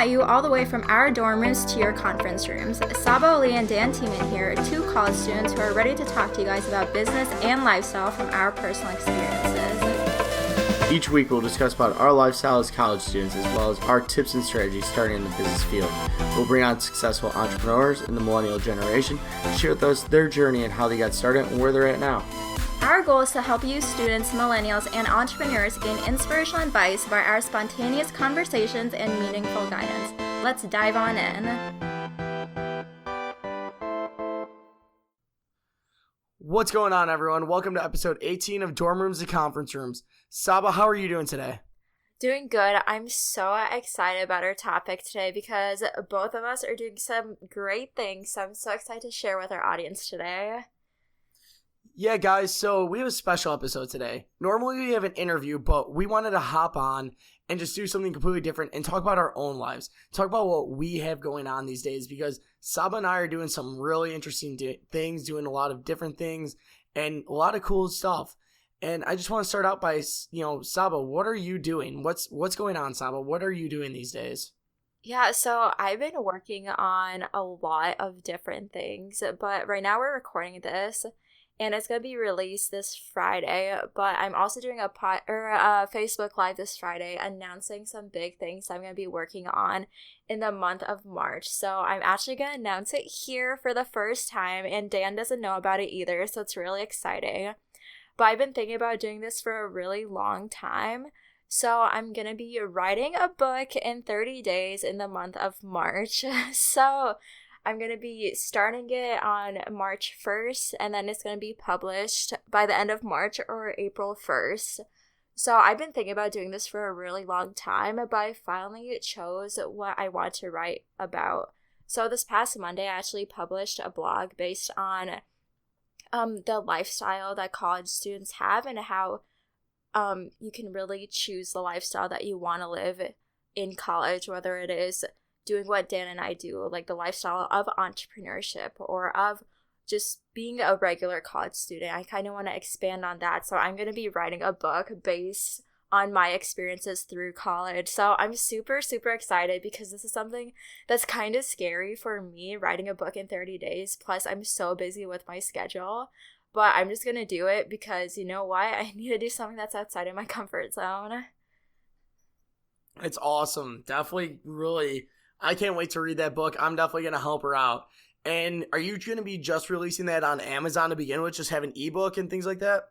at you all the way from our dorm rooms to your conference rooms. Sabah and Dan team in here, two college students who are ready to talk to you guys about business and lifestyle from our personal experiences. Each week we'll discuss about our lifestyle as college students as well as our tips and strategies starting in the business field. We'll bring on successful entrepreneurs in the millennial generation to share with us their journey and how they got started and where they're at now. Our goal is to help you students, millennials, and entrepreneurs gain inspirational advice by our spontaneous conversations and meaningful guidance. Let's dive on in. What's going on, everyone? Welcome to episode 18 of Dorm Rooms to Conference Rooms. Sabah, how are you doing today? Doing good. I'm so excited about our topic today because both of us are doing some great things. So I'm so excited to share with our audience today. Yeah, guys, so we have a special episode today. Normally we have an interview, but we wanted to hop on and just do something completely different and talk about our own lives. Talk about what we have going on these days because Sabah and I are doing some really interesting things, doing a lot of different things and a lot of cool stuff. And I just want to start out by, Sabah, what are you doing? What's going on, Sabah? What are you doing these days? Yeah, so I've been working on a lot of different things, but right now we're recording this. And it's going to be released this Friday, but I'm also doing a Facebook Live this Friday announcing some big things I'm going to be working on in the month of March. So I'm actually going to announce it here for the first time, and Dan doesn't know about it either, so it's really exciting. But I've been thinking about doing this for a really long time. So I'm going to be writing a book in 30 days in the month of March. So I'm going to be starting it on March 1st, and then it's going to be published by the end of March or April 1st. So I've been thinking about doing this for a really long time, but I finally chose what I want to write about. So this past Monday, I actually published a blog based on the lifestyle that college students have and how you can really choose the lifestyle that you want to live in college, whether it is doing what Dan and I do, like the lifestyle of entrepreneurship or of just being a regular college student. I kind of want to expand on that. So I'm going to be writing a book based on my experiences through college. So I'm super, super excited because this is something that's kind of scary for me, writing a book in 30 days. Plus, I'm so busy with my schedule. But I'm just going to do it because, you know what? I need to do something that's outside of my comfort zone. It's awesome. Definitely really... I can't wait to read that book. I'm definitely going to help her out. And are you going to be just releasing that on Amazon to begin with, just have an ebook and things like that?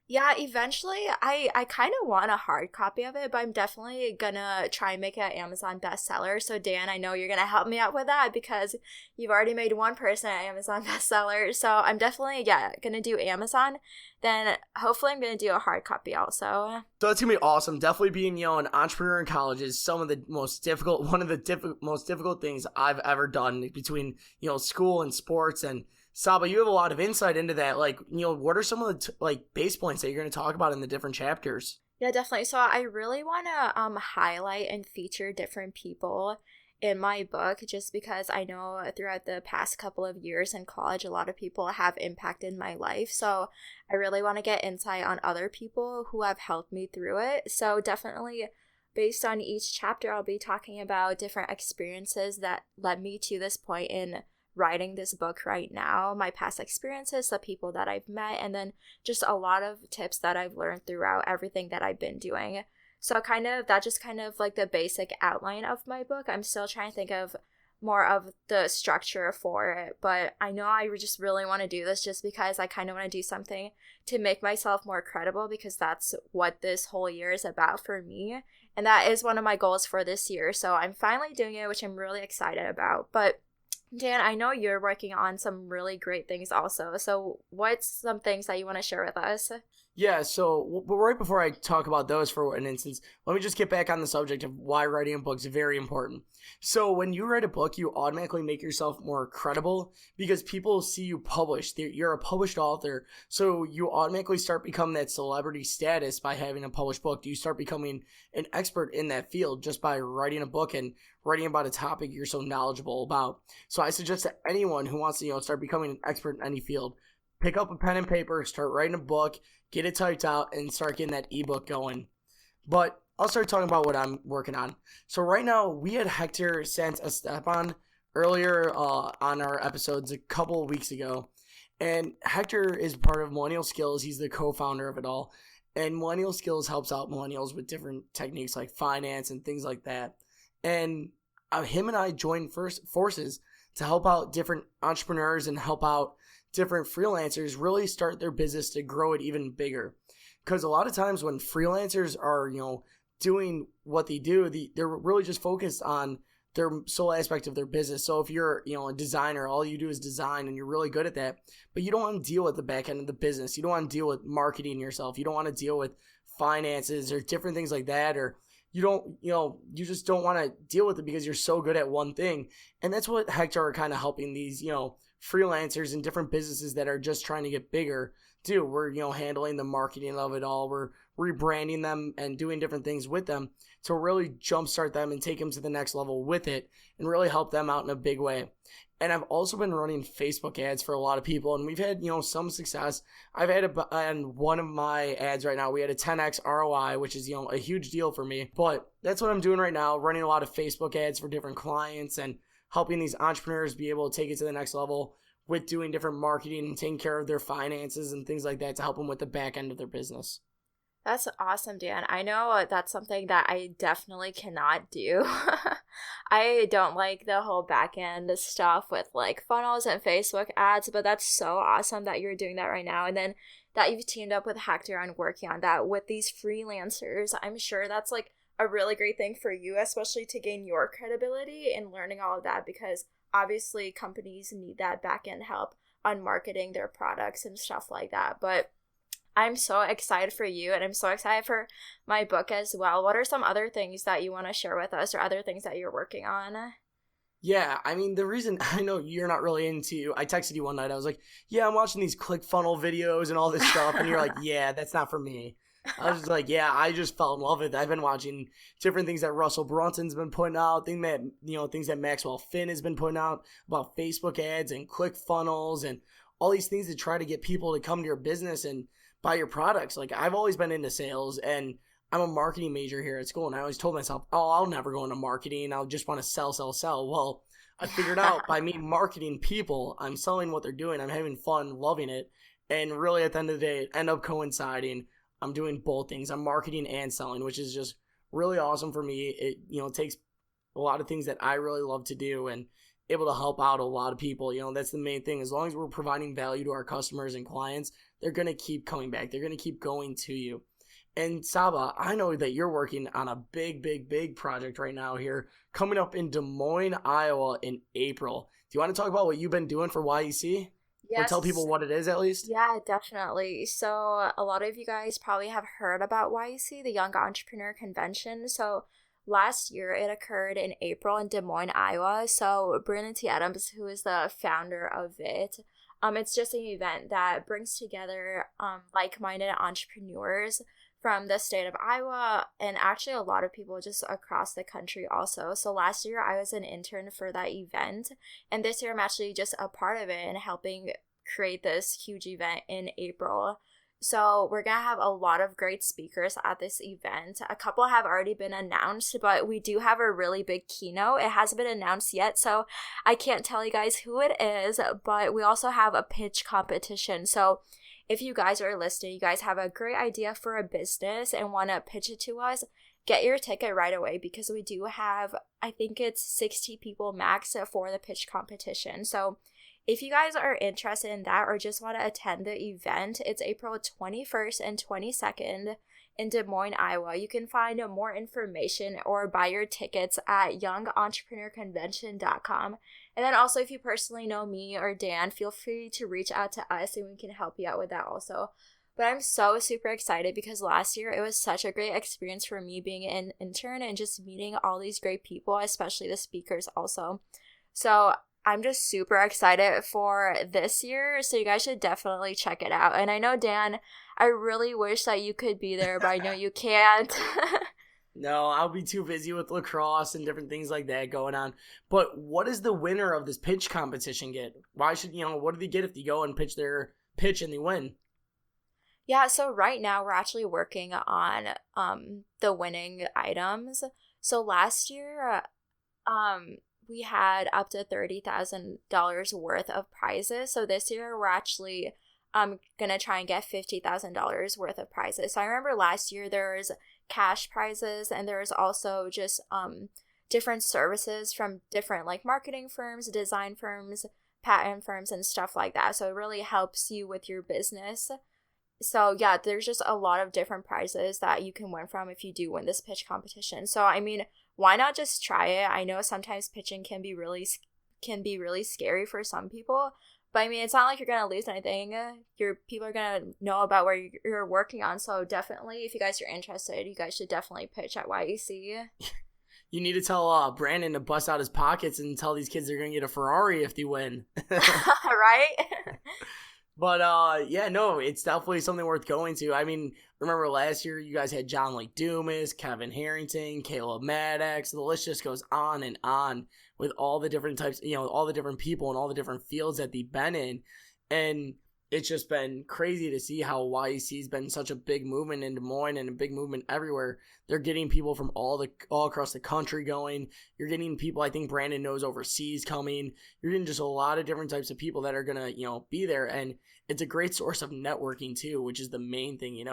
Yeah, eventually I kind of want a hard copy of it, but I'm definitely going to try and make it an Amazon bestseller. So Dan, I know you're going to help me out with that because you've already made one person an Amazon bestseller. So I'm definitely, going to do Amazon. Then hopefully I'm going to do a hard copy also. So it's going to be awesome. Definitely being, an entrepreneur in college is one of the most difficult things I've ever done between, school and sports. And Sabah, you have a lot of insight into that. Like, what are some of the base points that you're going to talk about in the different chapters? Yeah, definitely. So I really want to highlight and feature different people in my book just because I know throughout the past couple of years in college, a lot of people have impacted my life. So I really want to get insight on other people who have helped me through it. So definitely based on each chapter, I'll be talking about different experiences that led me to this point in writing this book right now, my past experiences, the people that I've met, and then just a lot of tips that I've learned throughout everything that I've been doing. So that's just kind of like the basic outline of my book. I'm still trying to think of more of the structure for it, but I know I just really want to do this just because I kind of want to do something to make myself more credible because that's what this whole year is about for me. And that is one of my goals for this year. So I'm finally doing it, which I'm really excited about. But Dan, I know you're working on some really great things also. So what's some things that you want to share with us? Yeah, so but right before I talk about those for an instance, let me just get back on the subject of why writing a book is very important. So when you write a book, you automatically make yourself more credible because people see you published. You're a published author, so you automatically start becoming that celebrity status by having a published book. You start becoming an expert in that field just by writing a book and writing about a topic you're so knowledgeable about. So I suggest that anyone who wants to start becoming an expert in any field, pick up a pen and paper, start writing a book, get it typed out, and start getting that ebook going. But I'll start talking about what I'm working on. So right now, we had Hector sent a step on earlier on our episodes a couple of weeks ago. And Hector is part of Millennial Skills. He's the co-founder of it all. And Millennial Skills helps out millennials with different techniques like finance and things like that. And him and I joined forces to help out different entrepreneurs and help out different freelancers really start their business to grow it even bigger. Because a lot of times when freelancers are, doing what they do, they're really just focused on their sole aspect of their business. So if you're, a designer, all you do is design and you're really good at that, but you don't want to deal with the back end of the business. You don't want to deal with marketing yourself. You don't want to deal with finances or different things like that, or you just don't want to deal with it because you're so good at one thing. And that's what Hector are kind of helping these, freelancers and different businesses that are just trying to get bigger do. We're, handling the marketing of it all. We're rebranding them and doing different things with them to really jumpstart them and take them to the next level with it and really help them out in a big way. And I've also been running Facebook ads for a lot of people, and we've had, some success. I've had on one of my ads right now, we had a 10x ROI, which is, a huge deal for me. But that's what I'm doing right now, running a lot of Facebook ads for different clients and helping these entrepreneurs be able to take it to the next level with doing different marketing and taking care of their finances and things like that to help them with the back end of their business. That's awesome, Dan. I know that's something that I definitely cannot do. I don't like the whole back end stuff with like funnels and Facebook ads, but that's so awesome that you're doing that right now. And then that you've teamed up with Hector on working on that with these freelancers. I'm sure that's like a really great thing for you, especially to gain your credibility and learning all of that, because obviously companies need that back end help on marketing their products and stuff like that. But I'm so excited for you, and I'm so excited for my book as well. What are some other things that you want to share with us, or other things that you're working on? Yeah, I mean, the reason I know you're not really into, I texted you one night, I was like, yeah, I'm watching these ClickFunnels videos and all this stuff, and you're like, yeah, that's not for me. I was just like, yeah, I just fell in love with it. I've been watching different things that Russell Brunson's been putting out, things that Maxwell Finn has been putting out about Facebook ads and ClickFunnels and all these things to try to get people to come to your business and buy your products. Like, I've always been into sales, and I'm a marketing major here at school, and I always told myself, oh, I'll never go into marketing. I'll just want to sell. Well, I figured out by me marketing people, I'm selling what they're doing. I'm having fun, loving it. And really at the end of the day, it end up coinciding. I'm doing both things. I'm marketing and selling, which is just really awesome for me. It, takes a lot of things that I really love to do and able to help out a lot of people. That's the main thing. As long as we're providing value to our customers and clients, they're going to keep coming back. They're going to keep going to you. And Sabah, I know that you're working on a big project right now here coming up in Des Moines, Iowa in April. Do you want to talk about what you've been doing for YEC? Yes. Or tell people what it is at least? Yeah, definitely. So a lot of you guys probably have heard about YEC, the Young Entrepreneur Convention. So last year it occurred in April in Des Moines, Iowa. So Brandon T. Adams, who is the founder of it, it's just an event that brings together like-minded entrepreneurs from the state of Iowa, and actually a lot of people just across the country also. So last year I was an intern for that event, and this year I'm actually just a part of it and helping create this huge event in April. So we're going to have a lot of great speakers at this event. A couple have already been announced, but we do have a really big keynote. It hasn't been announced yet, so I can't tell you guys who it is, but we also have a pitch competition. So if you guys are listening, you guys have a great idea for a business and want to pitch it to us, get your ticket right away, because we do have, I think it's 60 people max for the pitch competition. So if you guys are interested in that or just want to attend the event, it's April 21st and 22nd in Des Moines, Iowa. You can find more information or buy your tickets at youngentrepreneur.convention.com. And then also, if you personally know me or Dan, feel free to reach out to us and we can help you out with that also. But I'm so super excited because last year it was such a great experience for me being an intern and just meeting all these great people, especially the speakers also. So I'm just super excited for this year, so you guys should definitely check it out. And I know, Dan, I really wish that you could be there, but I know you can't. No, I'll be too busy with lacrosse and different things like that going on. But what does the winner of this pitch competition get? Why should, what do they get if they go and pitch their pitch and they win? Yeah, so right now we're actually working on the winning items. So last year um we had up to $30,000 worth of prizes. So this year we're actually gonna try and get $50,000 worth of prizes. So I remember last year there was cash prizes, and there was also just different services from different like marketing firms, design firms, patent firms, and stuff like that. So it really helps you with your business. So yeah, there's just a lot of different prizes that you can win from if you do win this pitch competition. So I mean, why not just try it? I know sometimes pitching can be really scary for some people, but I mean, it's not like you're gonna lose anything. Your people are gonna know about where you're working on. So definitely, if you guys are interested, you guys should definitely pitch at YEC. You need to tell Brandon to bust out his pockets and tell these kids they're gonna get a Ferrari if they win. Right? But yeah, no, it's definitely something worth going to. I mean, remember last year you guys had John Lee Dumas, Kevin Harrington, Caleb Maddox. The list just goes on and on with all the different types, all the different people and all the different fields that they've been in. And it's just been crazy to see how YEC has been such a big movement in Des Moines and a big movement everywhere. They're getting people from all across the country going. You're getting people I think Brandon knows overseas coming. You're getting just a lot of different types of people that are gonna, be there. And it's a great source of networking too, which is the main thing,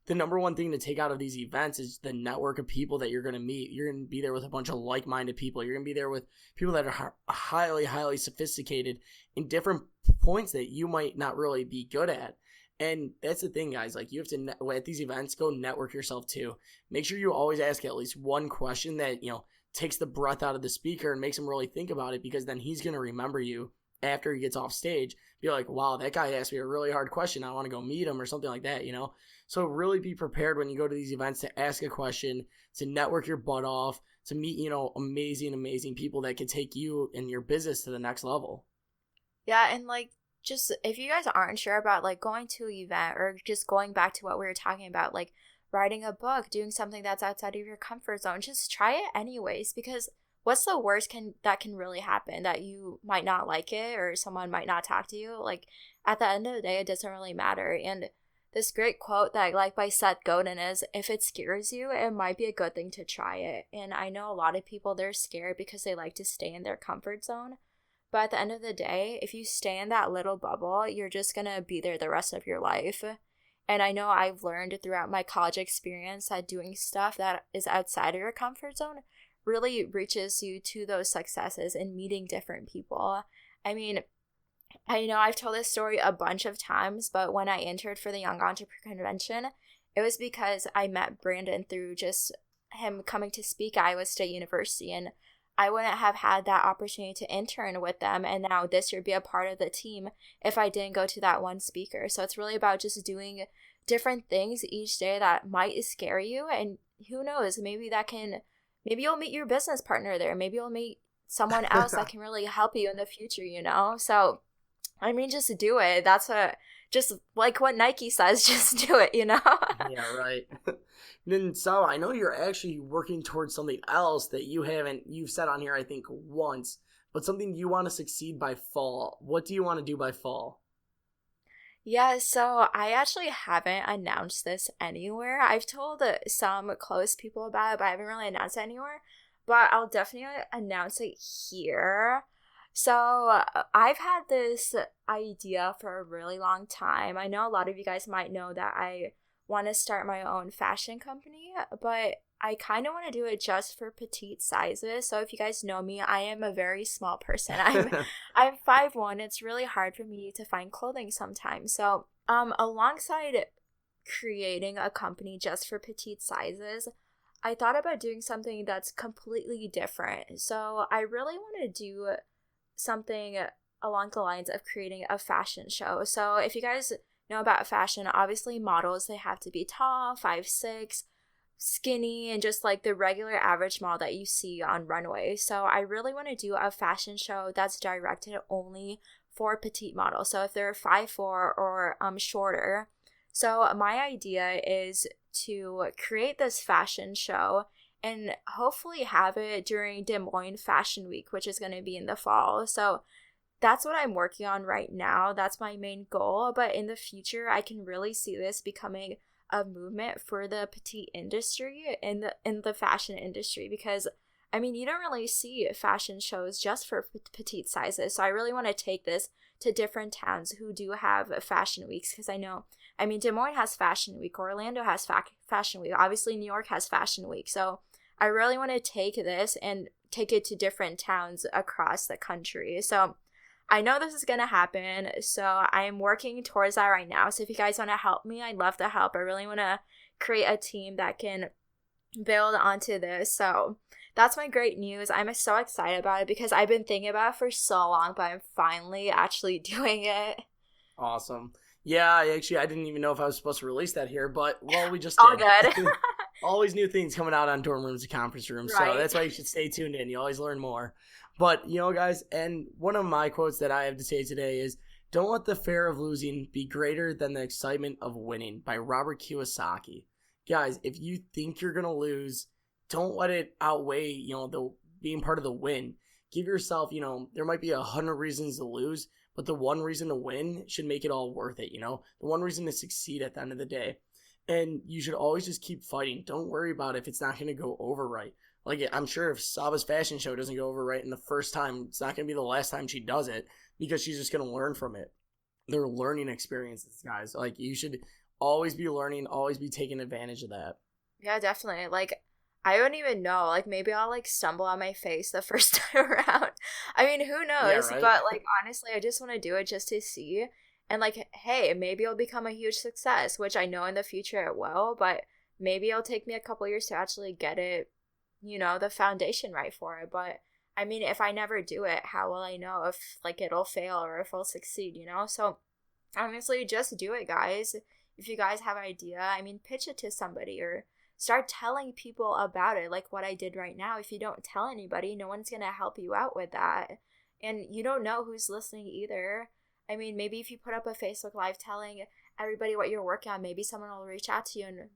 The number one thing to take out of these events is the network of people that you're going to meet. You're going to be there with a bunch of like-minded people. You're going to be there with people that are highly, highly sophisticated in different points that you might not really be good at. And that's the thing, guys. Like, you have to, at these events, go network yourself too. Make sure you always ask at least one question that, takes the breath out of the speaker and makes him really think about it, because then he's going to remember you after he gets off stage. Be like, wow, that guy asked me a really hard question. I want to go meet him or something like that, So really be prepared when you go to these events to ask a question, to network your butt off, to meet, amazing, amazing people that can take you and your business to the next level. Yeah, and like, just if you guys aren't sure about like going to an event, or just going back to what we were talking about, like writing a book, doing something that's outside of your comfort zone, just try it anyways, because what's the worst that can really happen? That you might not like it, or someone might not talk to you. Like, at the end of the day, it doesn't really matter. And this great quote that I like by Seth Godin is, if it scares you, it might be a good thing to try it. And I know a lot of people, they're scared because they like to stay in their comfort zone. But at the end of the day, if you stay in that little bubble, you're just going to be there the rest of your life. And I know I've learned throughout my college experience that doing stuff that is outside of your comfort zone really reaches you to those successes and meeting different people. I mean, I know I've told this story a bunch of times, but when I entered for the Young Entrepreneur Convention, it was because I met Brandon through just him coming to speak at Iowa State University, and I wouldn't have had that opportunity to intern with them and now this year be a part of the team if I didn't go to that one speaker. So it's really about just doing different things each day that might scare you, and who knows, maybe you'll meet your business partner there. Maybe you'll meet someone else that can really help you in the future, So, I mean, just do it. Just like what Nike says, just do it, Yeah, right. Then, so I know you're actually working towards something else that you've said on here, I think, once, but something you want to succeed by fall. What do you want to do by fall? Yeah, so I actually haven't announced this anywhere. I've told some close people about it, but I haven't really announced it anywhere. But I'll definitely announce it here. So I've had this idea for a really long time. I know a lot of you guys might know that I want to start my own fashion company, but I kind of want to do it just for petite sizes. So if you guys know me, I am a very small person. I'm 5'1". It's really hard for me to find clothing sometimes. So alongside creating a company just for petite sizes, I thought about doing something that's completely different. So I really want to do something along the lines of creating a fashion show. So if you guys know about fashion, obviously models, they have to be tall, 5'6", skinny, and just like the regular average model that you see on runways. So I really want to do a fashion show that's directed only for petite models. So if they're 5'4" or shorter. So my idea is to create this fashion show and hopefully have it during Des Moines Fashion Week, which is going to be in the fall. So that's what I'm working on right now. That's my main goal. But in the future, I can really see this becoming a movement for the petite industry in the fashion industry, because I mean, you don't really see fashion shows just for petite sizes. So I really want to take this to different towns who do have fashion weeks, because I mean, Des Moines has Fashion Week, Orlando has Fashion Week, obviously New York has Fashion Week. So I really want to take this and take it to different towns across the country. So I know this is going to happen, so I'm working towards that right now. So if you guys want to help me, I'd love to help. I really want to create a team that can build onto this. So that's my great news. I'm so excited about it because I've been thinking about it for so long, but I'm finally actually doing it. Awesome. Yeah, I didn't even know if I was supposed to release that here, but, well, we just All did. good. Always new things coming out on Dorm Rooms and Conference Rooms, Right. so that's why you should stay tuned in. You always learn more. But, guys, and one of my quotes that I have to say today is, "Don't let the fear of losing be greater than the excitement of winning," by Robert Kiyosaki. Guys, if you think you're going to lose, don't let it outweigh, the being part of the win. Give yourself, there might be 100 reasons to lose, but the one reason to win should make it all worth it, the one reason to succeed at the end of the day. And you should always just keep fighting. Don't worry about if it's not going to go over right. Like, I'm sure if Sabah's fashion show doesn't go over right in the first time, it's not going to be the last time she does it, because she's just going to learn from it. They're learning experiences, guys. Like, you should always be learning, always be taking advantage of that. Yeah, definitely. Like, I don't even know. Like, maybe I'll, stumble on my face the first time around. I mean, who knows? Yeah, right? But, honestly, I just want to do it just to see. And, hey, maybe it'll become a huge success, which I know in the future it will. But maybe it'll take me a couple years to actually get it, the foundation right for it. But, I mean, if I never do it, how will I know if, it'll fail or if it'll succeed, So, honestly, just do it, guys. If you guys have an idea, I mean, pitch it to somebody or start telling people about it, like what I did right now. If you don't tell anybody, no one's going to help you out with that. And you don't know who's listening either. I mean, maybe if you put up a Facebook Live telling everybody what you're working on, maybe someone will reach out to you and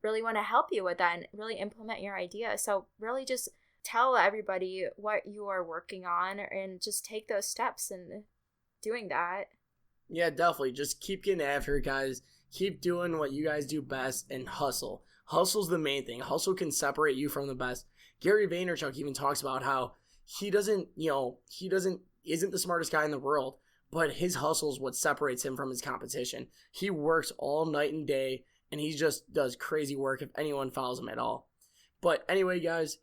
really want to help you with that and really implement your idea. So really just tell everybody what you are working on and just take those steps in doing that. Yeah, definitely. Just keep getting after it, guys. Keep doing what you guys do best and hustle. Hustle's the main thing. Hustle can separate you from the best. Gary Vaynerchuk even talks about how he isn't the smartest guy in the world, but his hustle is what separates him from his competition. He works all night and day, and he just does crazy work if anyone follows him at all. But anyway, guys,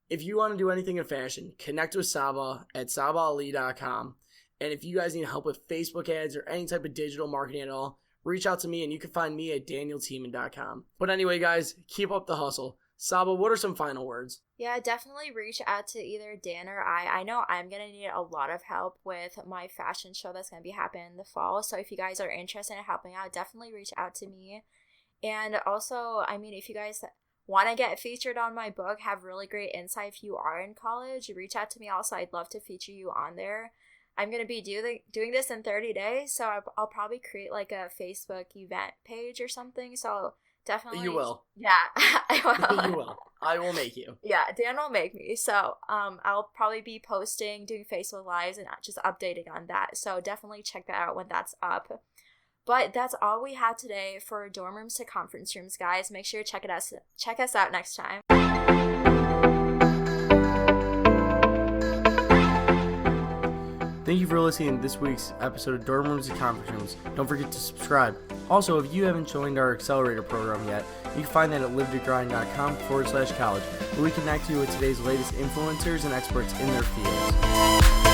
if you want to do anything in fashion, connect with Sabah at sabahali.com. And if you guys need help with Facebook ads or any type of digital marketing at all, reach out to me, and you can find me at danieltieman.com. But anyway, guys, keep up the hustle. Sabah, what are some final words? Yeah, definitely reach out to either Dan or I. I know I'm going to need a lot of help with my fashion show that's going to be happening in the fall. So if you guys are interested in helping out, definitely reach out to me. And also, I mean, if you guys want to get featured on my book, have really great insight if you are in college, reach out to me also. I'd love to feature you on there. I'm going to be doing this in 30 days, so I'll probably create a Facebook event page or something, so definitely. You will. Yeah, I will. You will. I will make you. Yeah, Dan will make me, so I'll probably be doing Facebook Lives and just updating on that, so definitely check that out when that's up. But that's all we have today for Dorm Rooms to Conference Rooms, guys. Make sure to check us out next time. Thank you for listening to this week's episode of Dorm Rooms and Conference Rooms. Don't forget to subscribe. Also, if you haven't joined our accelerator program yet, you can find that at livetogrind.com/college, where we connect you with today's latest influencers and experts in their fields.